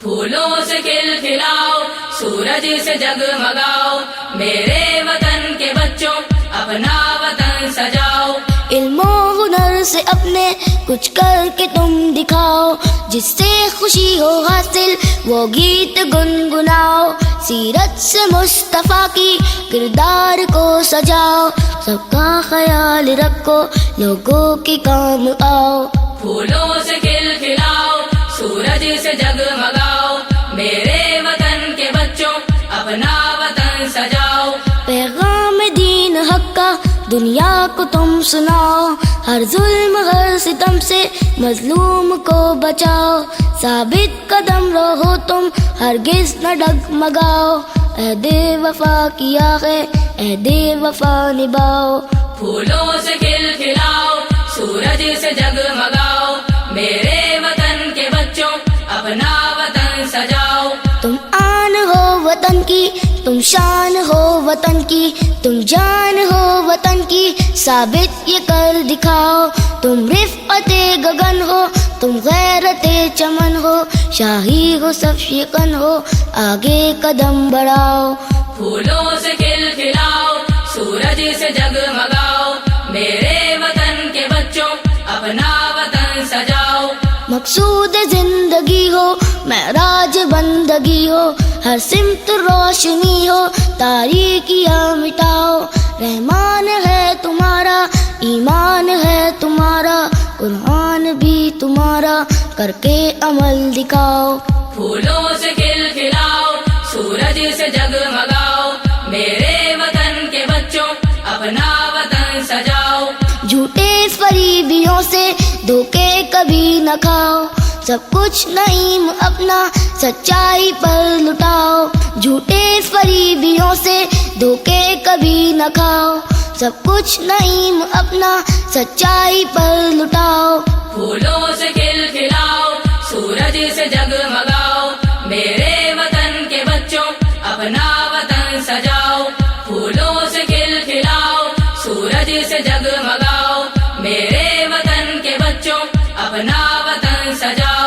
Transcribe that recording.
پھولوں سے کھلکھلاؤ، سورج سے جگمگاؤ، میرے وطن کے بچوں اپنا وطن سجاؤ۔ علم و ہنر سے اپنے کچھ کر کے تم دکھاؤ، جس سے خوشی ہو حاصل وہ گیت گنگناؤ۔ سیرت سے مصطفیٰ کی کردار کو سجاؤ، سب کا خیال رکھو لوگوں کے کام آؤ۔ پھولوں سے کھلکھلاؤ، سورج سے جگمگاؤ، میرے وطن کے بچوں اپنا وطن سجاؤ۔ پیغام دین حق کا دنیا کو تم سناؤ، ہر ظلم ہر ستم سے مظلوم کو بچاؤ۔ ثابت قدم رہو تم ہرگز نہ ڈگمگاؤ، عہد وفا کیا ہے عہد وفا نبھاؤ۔ پھولوں سے کھلکھلاؤ، سورج سے جگمگاؤ، میرے وطن کے بچوں اپنا وطن سجاؤ۔ تم آن ہو وطن کی، تم شان ہو وطن کی، تم جان ہو وطن کی، ثابت یہ کر دکھاؤ۔ تم رفعت گگن ہو، تم غیرت چمن ہو، شاہی ہو سب شکن ہو، آگے قدم بڑھاؤ۔ پھولوں سے کھلکھلاؤ، سورج سے جگمگاؤ، میرے وطن کے بچوں اپنا وطن سجاؤ۔ مقصود زندگی ہو معراج بندگی ہو، ہر سمت روشنی ہو، تاریکیاں مٹاؤ۔ رحمان ہے تمہارا، ایمان ہے تمہارا، قرآن بھی تمہارا، کر کے عمل دکھاؤ۔ پھولوں سے کھلکھلاؤ، سورج سے جگمگاؤ، میرے وطن کے بچوں اپنا وطن سجاؤ۔ جھوٹے فریبیوں سے دھوکے کبھی نہ کھاؤ، سب کچھ نعیم اپنا سچائی پر لٹاؤ۔ جھوٹے فریبیوں سے دھوکے کبھی نہ کھاؤ، سب کچھ نعیم اپنا سچائی پر لٹاؤ۔ پھولوں سے کھلکھلاؤ، سورج سے جگمگاؤ، میرے وطن کے بچوں اپنا وطن سجاؤ۔ پھولوں سے کھلکھلاؤ، سورج سے جگمگاؤ، میرے وطن کے بچوں اپنا وطن سجاؤ۔